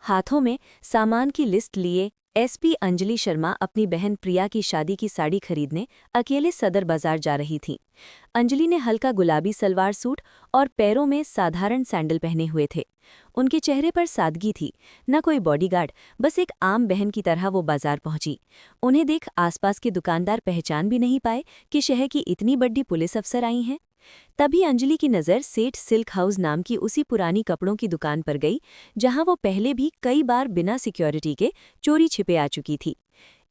हाथों में सामान की लिस्ट लिए एसपी अंजलि शर्मा अपनी बहन प्रिया की शादी की साड़ी खरीदने अकेले सदर बाजार जा रही थीं। अंजलि ने हल्का गुलाबी सलवार सूट और पैरों में साधारण सैंडल पहने हुए थे। उनके चेहरे पर सादगी थी, न कोई बॉडीगार्ड, बस एक आम बहन की तरह वो बाजार पहुंची। उन्हें देख आसपास के दुकानदार पहचान भी नहीं पाए कि शहर की इतनी बड़ी पुलिस अफसर आई हैं। तभी अंजलि की नज़र सेठ सिल्क हाउस नाम की उसी पुरानी कपड़ों की दुकान पर गई जहां वो पहले भी कई बार बिना सिक्योरिटी के चोरी छिपे आ चुकी थी।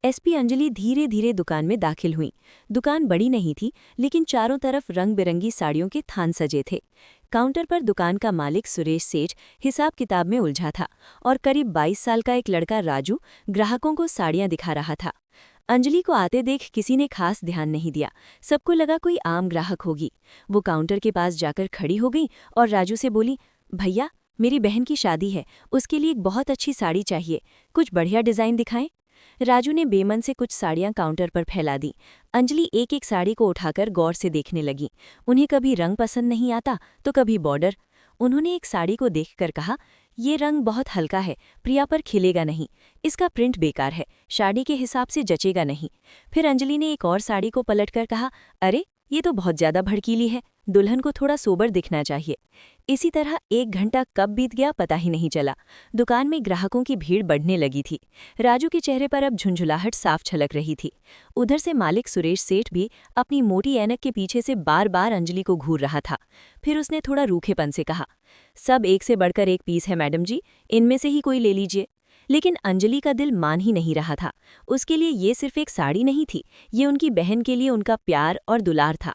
एसपी अंजलि धीरे धीरे दुकान में दाखिल हुई। दुकान बड़ी नहीं थी, लेकिन चारों तरफ रंग बिरंगी साड़ियों के थान सजे थे। काउंटर पर दुकान का मालिक सुरेश सेठ हिसाब किताब में उलझा था और करीब 22 साल का एक लड़का राजू ग्राहकों को साड़ियां दिखा रहा था। अंजलि को आते देख किसी ने खास ध्यान नहीं दिया, सबको लगा कोई आम ग्राहक होगी। वो काउंटर के पास जाकर खड़ी हो गई और राजू से बोली, भैया, मेरी बहन की शादी है, उसके लिए एक बहुत अच्छी साड़ी चाहिए, कुछ बढ़िया डिज़ाइन दिखाएं। राजू ने बेमन से कुछ साड़ियां काउंटर पर फैला दी। अंजलि एक एक साड़ी को उठाकर गौर से देखने लगी। उन्हें कभी रंग पसंद नहीं आता तो कभी बॉर्डर। उन्होंने एक साड़ी को देखकर कहा, ये रंग बहुत हल्का है, प्रिया पर खिलेगा नहीं, इसका प्रिंट बेकार है, साड़ी के हिसाब से जचेगा नहीं। फिर अंजलि ने एक और साड़ी को पलटकर कहा, अरे ये तो बहुत ज्यादा भड़कीली है, दुल्हन को थोड़ा सोबर दिखना चाहिए। इसी तरह 1 घंटा कब बीत गया पता ही नहीं चला। दुकान में ग्राहकों की भीड़ बढ़ने लगी थी। राजू के चेहरे पर अब झुंझुलाहट साफ छलक रही थी। उधर से मालिक सुरेश सेठ भी अपनी मोटी ऐनक के पीछे से बार बार अंजलि को घूर रहा था। फिर उसने थोड़ा रूखेपन से कहा, सब एक से बढ़कर एक पीस है मैडम जी, इनमें से ही कोई ले लीजिए। लेकिन अंजलि का दिल मान ही नहीं रहा था। उसके लिए ये सिर्फ एक साड़ी नहीं थी, ये उनकी बहन के लिए उनका प्यार और दुलार था।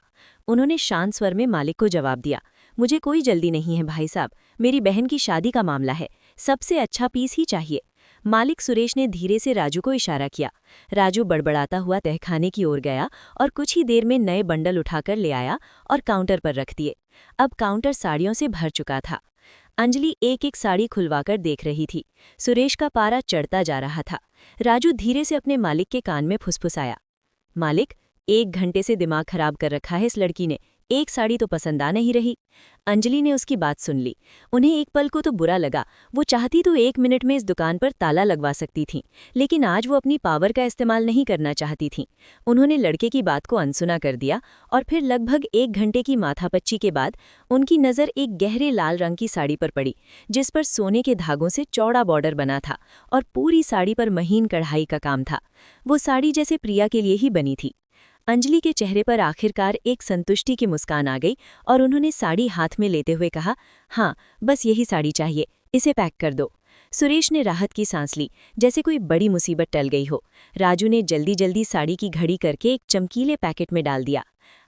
उन्होंने शांत स्वर में मालिक को जवाब दिया, मुझे कोई जल्दी नहीं है भाई साहब, मेरी बहन की शादी का मामला है, सबसे अच्छा पीस ही चाहिए। मालिक सुरेश ने धीरे से राजू को इशारा किया। राजू बड़बड़ाता हुआ तहखाने की ओर गया और कुछ ही देर में नए बंडल उठाकर ले आया और काउंटर पर रख दिए। अब काउंटर साड़ियों से भर चुका था। अंजलि एक एक साड़ी खुलवाकर देख रही थी। सुरेश का पारा चढ़ता जा रहा था। राजू धीरे से अपने मालिक के कान में फुसफुसाया, मालिक, 1 घंटे से दिमाग खराब कर रखा है इस लड़की ने, एक साड़ी तो पसंद आ नहीं रही। अंजलि ने उसकी बात सुन ली। उन्हें एक पल को तो बुरा लगा। वो चाहती तो 1 मिनट में इस दुकान पर ताला लगवा सकती थीं, लेकिन आज वो अपनी पावर का इस्तेमाल नहीं करना चाहती थीं। उन्होंने लड़के की बात को अनसुना कर दिया और फिर लगभग 1 घंटे की माथापच्ची के बाद उनकी नज़र एक गहरे लाल रंग की साड़ी पर पड़ी, जिस पर सोने के धागों से चौड़ा बॉर्डर बना था और पूरी साड़ी पर महीन कढ़ाई का काम था। वो साड़ी जैसे प्रिया के लिए ही बनी थी। अंजलि के चेहरे पर आखिरकार एक संतुष्टि की मुस्कान आ गई और उन्होंने साड़ी हाथ में लेते हुए कहा, हाँ, बस यही साड़ी चाहिए, इसे पैक कर दो। सुरेश ने राहत की सांस ली, जैसे कोई बड़ी मुसीबत टल गई हो। राजू ने जल्दी जल्दी साड़ी की घड़ी करके एक चमकीले पैकेट में डाल दिया।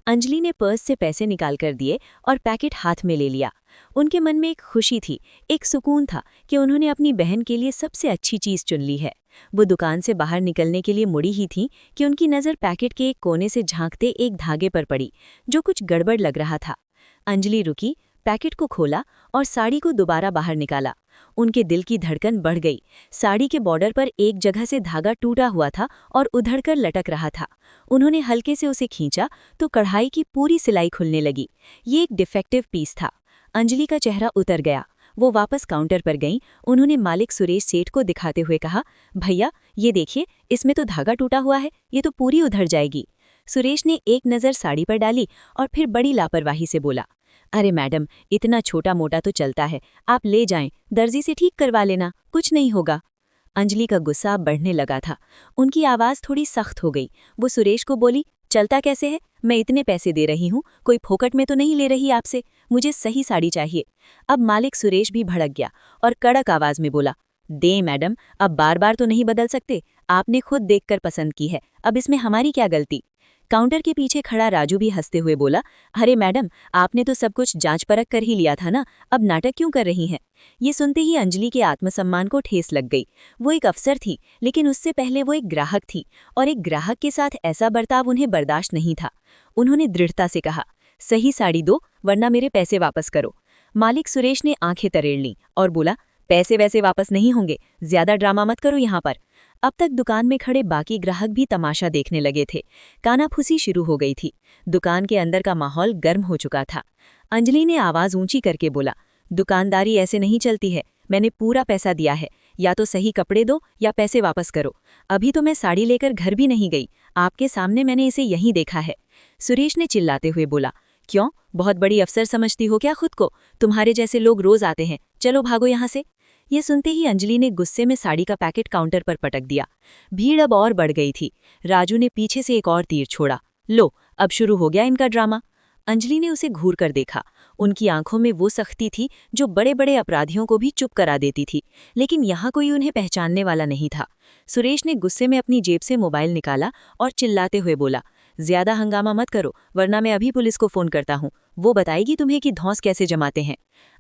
अंजलि ने पर्स से पैसे निकाल कर दिए और पैकेट हाथ में ले लिया। उनके मन में एक खुशी थी, एक सुकून था कि उन्होंने अपनी बहन के लिए सबसे अच्छी चीज़ चुन ली है। वो दुकान से बाहर निकलने के लिए मुड़ी ही थी कि उनकी नज़र पैकेट के एक कोने से झांकते एक धागे पर पड़ी, जो कुछ गड़बड़ लग रहा था। अंजलि रुकी, पैकेट को खोला और साड़ी को दोबारा बाहर निकाला। उनके दिल की धड़कन बढ़ गई। साड़ी के बॉर्डर पर एक जगह से धागा टूटा हुआ था और उधड़कर लटक रहा था। उन्होंने हल्के से उसे खींचा तो कढ़ाई की पूरी सिलाई खुलने लगी। ये एक डिफेक्टिव पीस था। अंजलि का चेहरा उतर गया। वो वापस काउंटर पर गईं। उन्होंने मालिक सुरेश सेठ को दिखाते हुए कहा, भैया, ये देखिए, इसमें तो धागा टूटा हुआ है, ये तो पूरी उधड़ जाएगी। सुरेश ने एक नज़र साड़ी पर डाली और फिर बड़ी लापरवाही से बोला, अरे मैडम, इतना छोटा मोटा तो चलता है, आप ले जाएं, दर्जी से ठीक करवा लेना, कुछ नहीं होगा। अंजलि का गुस्सा बढ़ने लगा था। उनकी आवाज़ थोड़ी सख्त हो गई। वो सुरेश को बोली, चलता कैसे है, मैं इतने पैसे दे रही हूँ, कोई फोकट में तो नहीं ले रही आपसे, मुझे सही साड़ी चाहिए। अब मालिक सुरेश भी भड़क गया और कड़क आवाज़ में बोला, दे मैडम, अब बार बार तो नहीं बदल सकते, आपने खुद देखकर पसंद की है, अब इसमें हमारी क्या गलती। काउंटर के पीछे खड़ा राजू भी हंसते हुए बोला, अरे मैडम, आपने तो सब कुछ जांच परख कर ही लिया था ना, अब नाटक क्यों कर रही हैं। ये सुनते ही अंजलि के आत्मसम्मान को ठेस लग गई। वो एक अफसर थी, लेकिन उससे पहले वो एक ग्राहक थी और एक ग्राहक के साथ ऐसा बर्ताव उन्हें बर्दाश्त नहीं था। उन्होंने दृढ़ता से कहा, सही साड़ी दो वरना मेरे पैसे वापस करो। मालिक सुरेश ने आंखें तरेड़ लीं और बोला, पैसे वैसे वापस नहीं होंगे, ज्यादा ड्रामा मत करो यहाँ पर। अब तक दुकान में खड़े बाकी ग्राहक भी तमाशा देखने लगे थे। कानाफूसी शुरू हो गई थी। दुकान के अंदर का माहौल गर्म हो चुका था। अंजलि ने आवाज़ ऊंची करके बोला, दुकानदारी ऐसे नहीं चलती है, मैंने पूरा पैसा दिया है, या तो सही कपड़े दो या पैसे वापस करो। अभी तो मैं साड़ी लेकर घर भी नहीं गई, आपके सामने मैंने इसे यहीं देखा है। सुरेश ने चिल्लाते हुए बोला, क्यों, बहुत बड़ी अफसर समझती हो क्या खुद को? तुम्हारे जैसे लोग रोज आते हैं, चलो भागो यहाँ से। ये सुनते ही अंजलि ने गुस्से में साड़ी का पैकेट काउंटर पर पटक दिया। भीड़ अब और बढ़ गई थी। राजू ने पीछे से एक और तीर छोड़ा। लो, अब शुरू हो गया इनका ड्रामा। अंजलि ने उसे घूर कर देखा। उनकी आंखों में वो सख्ती थी जो बड़े बड़े अपराधियों को भी चुप करा देती थी, लेकिन यहाँ कोई उन्हें पहचानने वाला नहीं था। सुरेश ने गुस्से में अपनी जेब से मोबाइल निकाला और चिल्लाते हुए बोला, ज्यादा हंगामा मत करो, वरना मैं अभी पुलिस को फोन करता हूँ, वो बताएगी तुम्हें कि धौंस कैसे जमाते हैं।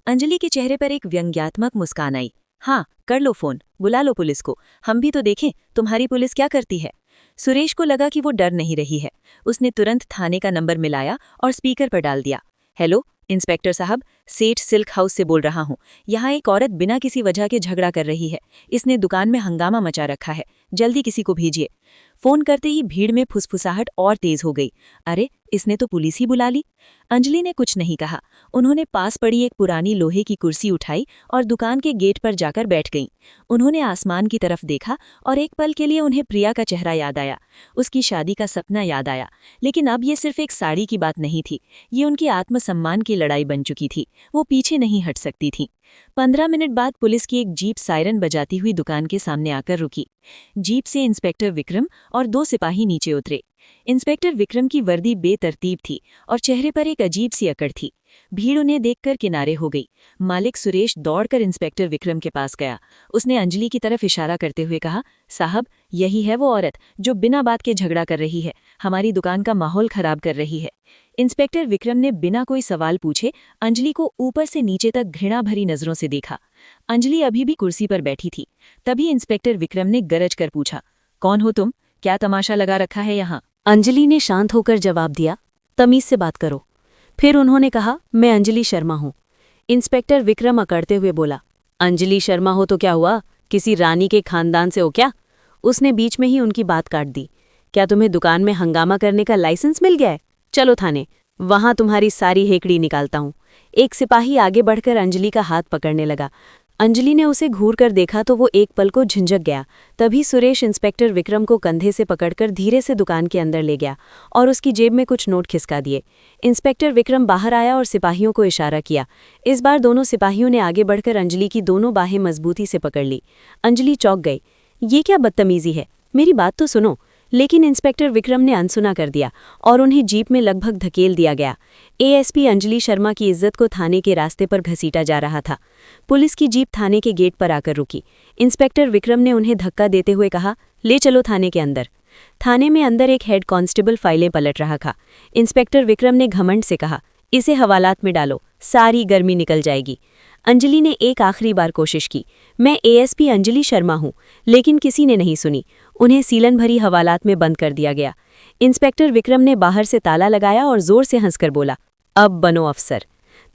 अंजलि के चेहरे पर एक व्यंग्यात्मक मुस्कान आई। हाँ, कर लो फोन, बुला लो पुलिस को, हम भी तो देखें तुम्हारी पुलिस क्या करती है। सुरेश को लगा कि वो डर नहीं रही है। उसने तुरंत थाने का नंबर मिलाया और स्पीकर पर डाल दिया। हेलो इंस्पेक्टर साहब, सेठ सिल्क हाउस से बोल रहा हूँ। यहाँ एक औरत बिना किसी वजह के झगड़ा कर रही है। इसने दुकान में हंगामा मचा रखा है, जल्दी किसी को भेजिए। फोन करते ही भीड़ में फुसफुसाहट और तेज हो गई। अरे, इसने तो पुलिस ही बुला ली। अंजलि ने कुछ नहीं कहा। उन्होंने पास पड़ी एक पुरानी लोहे की कुर्सी उठाई और दुकान के गेट पर जाकर बैठ गईं। उन्होंने आसमान की तरफ देखा और एक पल के लिए उन्हें प्रिया का चेहरा याद आया, उसकी शादी का सपना याद आया। लेकिन अब ये सिर्फ एक साड़ी की बात नहीं थी, ये उनके आत्मसम्मान की लड़ाई बन चुकी थी। वो पीछे नहीं हट सकती थी। 15 मिनट बाद पुलिस की एक जीप सायरन बजाती हुई दुकान के सामने आकर रुकी। जीप से इंस्पेक्टर विक्रम और 2 सिपाही नीचे उतरे। इंस्पेक्टर विक्रम की वर्दी बेतरतीब थी और चेहरे पर एक अजीब सी अकड़ थी। भीड़ उन्हें देखकर किनारे हो गई। मालिक सुरेश दौड़कर इंस्पेक्टर विक्रम के पास गया। उसने अंजलि की तरफ इशारा करते हुए कहा, साहब, यही है वो औरत जो बिना बात के झगड़ा कर रही है, हमारी दुकान का माहौल खराब कर रही है। इंस्पेक्टर विक्रम ने बिना कोई सवाल पूछे अंजलि को ऊपर से नीचे तक घृणा भरी नजरों से देखा। अंजलि अभी भी कुर्सी पर बैठी थी। तभी इंस्पेक्टर विक्रम ने गरज कर पूछा, कौन हो तुम? क्या तमाशा लगा रखा है यहाँ? अंजलि ने शांत होकर जवाब दिया, तमीज से बात करो। फिर उन्होंने कहा, मैं अंजलि शर्मा हूँ। इंस्पेक्टर विक्रम अकड़ते हुए बोला, अंजलि शर्मा हो तो क्या हुआ, किसी रानी के खानदान से हो क्या? उसने बीच में ही उनकी बात काट दी। क्या तुम्हें दुकान में हंगामा करने का लाइसेंस मिल गया है? चलो थाने, वहां तुम्हारी सारी हेकड़ी निकालता हूँ। एक सिपाही आगे बढ़कर अंजलि का हाथ पकड़ने लगा। अंजलि ने उसे घूर कर देखा तो वो एक पल को झिंझक गया। तभी सुरेश इंस्पेक्टर विक्रम को कंधे से पकड़कर धीरे से दुकान के अंदर ले गया और उसकी जेब में कुछ नोट खिसका दिए। इंस्पेक्टर विक्रम बाहर आया और सिपाहियों को इशारा किया। इस बार दोनों सिपाहियों ने आगे बढ़कर अंजलि की दोनों बाहें मजबूती से पकड़ ली। अंजलि चौंक गई। ये क्या बदतमीजी है, मेरी बात तो सुनो। लेकिन इंस्पेक्टर विक्रम ने अनसुना कर दिया और उन्हें जीप में लगभग धकेल दिया गया। एएसपी अंजलि शर्मा की इज्जत को थाने के रास्ते पर घसीटा जा रहा था। पुलिस की जीप थाने के गेट पर आकर रुकी। इंस्पेक्टर विक्रम ने उन्हें धक्का देते हुए कहा, ले चलो थाने के अंदर। थाने में अंदर एक हेड कांस्टेबल फाइलें पलट रहा था। इंस्पेक्टर विक्रम ने घमंड से कहा, इसे हवालात में डालो, सारी गर्मी निकल जाएगी। अंजलि ने एक आखिरी बार कोशिश की, मैं एएसपी अंजलि शर्मा हूं, लेकिन किसी ने नहीं सुनी। उन्हें सीलन भरी हवालात में बंद कर दिया गया। इंस्पेक्टर विक्रम ने बाहर से ताला लगाया और जोर से हंसकर बोला, अब बनो अफसर।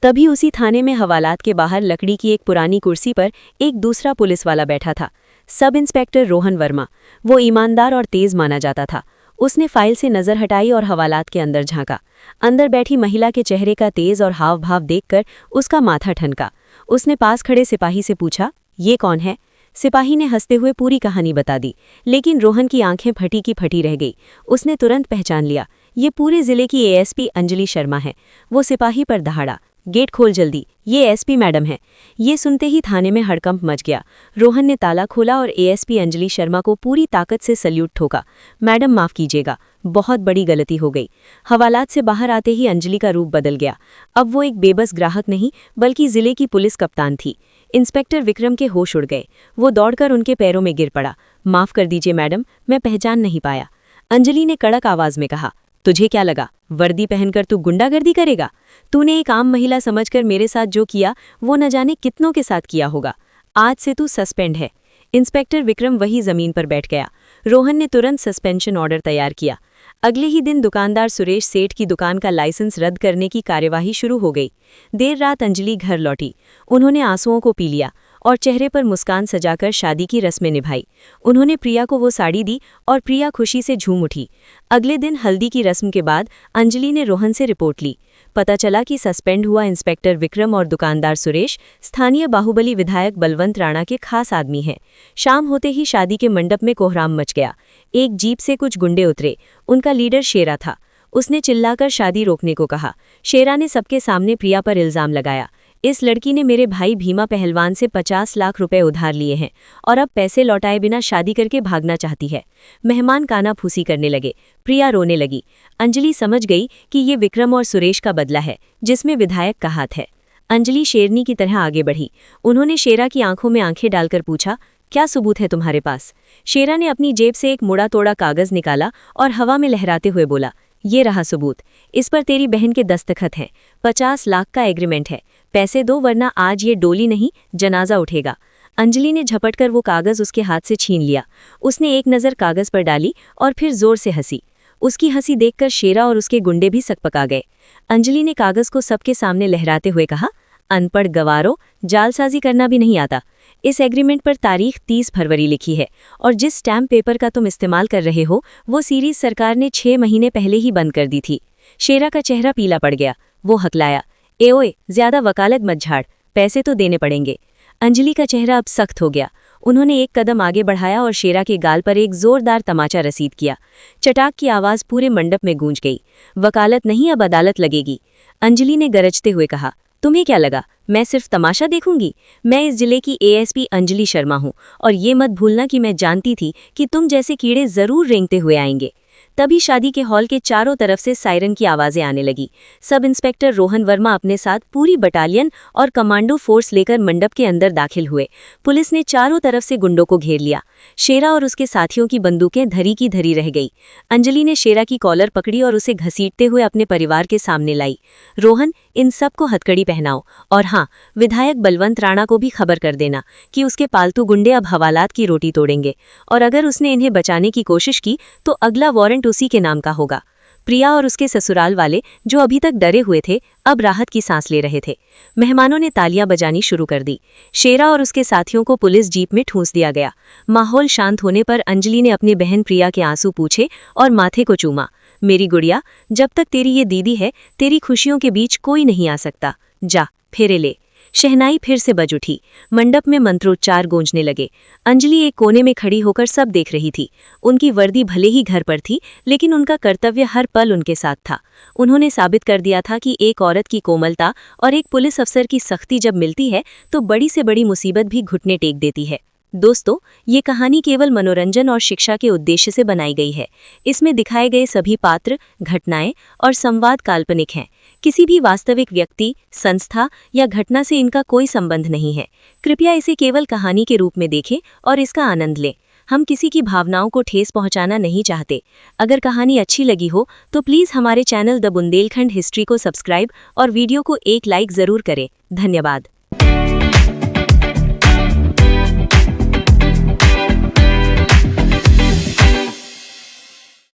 तभी उसी थाने में हवालात के बाहर लकड़ी की एक पुरानी कुर्सी पर एक दूसरा पुलिस वाला बैठा था, सब इंस्पेक्टर रोहन वर्मा। वो ईमानदार और तेज माना जाता था। उसने फाइल से नजर हटाई और हवालात के अंदर झांका। अंदर बैठी महिला के चेहरे का तेज और हाव भाव देखकर उसका माथा ठनका। उसने पास खड़े सिपाही से पूछा, ये कौन है? सिपाही ने हंसते हुए पूरी कहानी बता दी, लेकिन रोहन की आंखें फटी की फटी रह गई। उसने तुरंत पहचान लिया, ये पूरे जिले की एएसपी अंजलि शर्मा है। वो सिपाही पर दहाड़ा, गेट खोल जल्दी, ये एसपी मैडम है। ये सुनते ही थाने में हड़कंप मच गया। रोहन ने ताला खोला और एएसपी अंजलि शर्मा को पूरी ताकत से सल्यूट ठोका। मैडम माफ कीजिएगा, बहुत बड़ी गलती हो गई। हवालात से बाहर आते ही अंजलि का रूप बदल गया। अब वो एक बेबस ग्राहक नहीं बल्कि जिले की पुलिस कप्तान थी। इंस्पेक्टर विक्रम के होश उड़ गए। वो दौड़कर उनके पैरों में गिर पड़ा। माफ कर दीजिए मैडम, मैं पहचान नहीं पाया। अंजलि ने कड़क आवाज में कहा, तुझे क्या लगा, वर्दी पहनकर तू गुंडागर्दी करेगा? तूने एक आम महिला समझकर मेरे साथ जो किया वो न जाने कितनों के साथ किया होगा। आज से तू सस्पेंड है। इंस्पेक्टर विक्रम वही जमीन पर बैठ गया। रोहन ने तुरंत सस्पेंशन ऑर्डर तैयार किया। अगले ही दिन दुकानदार सुरेश सेठ की दुकान का लाइसेंस रद्द करने की कार्यवाही शुरू हो गई। देर रात अंजलि घर लौटी। उन्होंने आंसुओं को पी लिया और चेहरे पर मुस्कान सजाकर शादी की रस्में निभाई। उन्होंने प्रिया को वो साड़ी दी और प्रिया खुशी से झूम उठी। अगले दिन हल्दी की रस्म के बाद अंजलि ने रोहन से रिपोर्ट ली। पता चला कि सस्पेंड हुआ इंस्पेक्टर विक्रम और दुकानदार सुरेश स्थानीय बाहुबली विधायक बलवंत राणा के खास आदमी हैं। शाम होते ही शादी के मंडप में कोहराम मच गया। एक जीप से कुछ गुंडे उतरे। उनका लीडर शेरा था। उसने चिल्लाकर शादी रोकने को कहा। शेरा ने सबके सामने प्रिया पर इल्जाम लगाया। इस लड़की ने मेरे भाई भीमा पहलवान से 50 लाख रुपए उधार लिए हैं और अब पैसे लौटाए बिना शादी करके भागना चाहती है। मेहमान कानाफूसी करने लगे। प्रिया रोने लगी। अंजलि समझ गई कि ये विक्रम और सुरेश का बदला है, जिसमें विधायक का हाथ है। अंजलि शेरनी की तरह आगे बढ़ी। उन्होंने शेरा की आंखों में आंखें डालकर पूछा, क्या सबूत है तुम्हारे पास? शेरा ने अपनी जेब से एक मुड़ा तोड़ा कागज निकाला और हवा में लहराते हुए बोला, ये रहा सबूत। इस पर तेरी बहन के दस्तखत हैं। 50 लाख का एग्रीमेंट है। पैसे दो वरना आज ये डोली नहीं जनाजा उठेगा। अंजलि ने झपटकर वो कागज उसके हाथ से छीन लिया। उसने एक नज़र कागज पर डाली और फिर जोर से हंसी। उसकी हंसी देखकर शेरा और उसके गुंडे भी सकपका गए। अंजलि ने कागज को सबके सामने लहराते हुए कहा, अनपढ़ गवारो, जालसाजी करना भी नहीं आता। इस एग्रीमेंट पर तारीख 30 फरवरी लिखी है और जिस स्टैम्प पेपर का तुम इस्तेमाल कर रहे हो वो सीरीज सरकार ने 6 महीने पहले ही बंद कर दी थी। शेरा का चेहरा पीला पड़ गया। वो हकलाया, ए ओए, ज्यादा वकालत मत झाड़, पैसे तो देने पड़ेंगे। अंजलि का चेहरा अब सख्त हो गया। उन्होंने एक कदम आगे बढ़ाया और शेरा के गाल पर एक जोरदार तमाचा रसीद किया। चटाक की आवाज़ पूरे मंडप में गूंज गई। वकालत नहीं, अब अदालत लगेगी। अंजलि ने गरजते हुए कहा, तुम्हें क्या लगा मैं सिर्फ तमाशा देखूंगी? मैं इस जिले की एएसपी अंजलि शर्मा हूं और ये मत भूलना कि मैं जानती थी कि तुम जैसे कीड़े जरूर रेंगते हुए आएंगे। तभी शादी के हॉल के चारों तरफ से सायरन की आवाजें आने लगी। सब इंस्पेक्टर रोहन वर्मा अपने साथ पूरी बटालियन और कमांडो फोर्स लेकर मंडप के अंदर दाखिल हुए। पुलिस ने चारों तरफ से गुंडों को घेर लिया। शेरा और उसके साथियों की बंदूकें धरी की धरी रह गई। अंजलि ने शेरा की कॉलर पकड़ी और उसे घसीटते हुए अपने परिवार के सामने लाई। रोहन, इन सबको हथकड़ी पहनाओ और हाँ, विधायक बलवंत राणा को भी खबर कर देना कि उसके पालतू गुंडे अब हवालात की रोटी तोड़ेंगे और अगर उसने इन्हें बचाने की कोशिश की तो अगला वारंट उसी के नाम का होगा। प्रिया और उसके ससुराल वाले, जो अभी तक डरे हुए थे, अब राहत की सांस ले रहे थे। मेहमानों ने तालियां बजानी शुरू कर दी। शेरा और उसके साथियों को पुलिस जीप में ठूंस दिया गया। माहौल शांत होने पर अंजलि ने अपनी बहन प्रिया के आंसू पूछे और माथे को चूमा। मेरी गुड़िया, जब तक तेरी ये दीदी है, तेरी खुशियों के बीच कोई नहीं आ सकता। जा, फेरे ले। शहनाई फिर से बज उठी। मंडप में मंत्रोच्चार गूंजने लगे। अंजलि एक कोने में खड़ी होकर सब देख रही थी। उनकी वर्दी भले ही घर पर थी, लेकिन उनका कर्तव्य हर पल उनके साथ था। उन्होंने साबित कर दिया था कि एक औरत की कोमलता और एक पुलिस अफसर की सख्ती जब मिलती है तो बड़ी से बड़ी मुसीबत भी घुटने टेक देती है। दोस्तों, ये कहानी केवल मनोरंजन और शिक्षा के उद्देश्य से बनाई गई है। इसमें दिखाए गए सभी पात्र, घटनाएं और संवाद काल्पनिक हैं। किसी भी वास्तविक व्यक्ति, संस्था या घटना से इनका कोई संबंध नहीं है। कृपया इसे केवल कहानी के रूप में देखें और इसका आनंद लें। हम किसी की भावनाओं को ठेस पहुंचाना नहीं चाहते। अगर कहानी अच्छी लगी हो तो प्लीज़ हमारे चैनल द बुंदेलखंड हिस्ट्री को सब्सक्राइब और वीडियो को एक लाइक ज़रूर करें। धन्यवाद।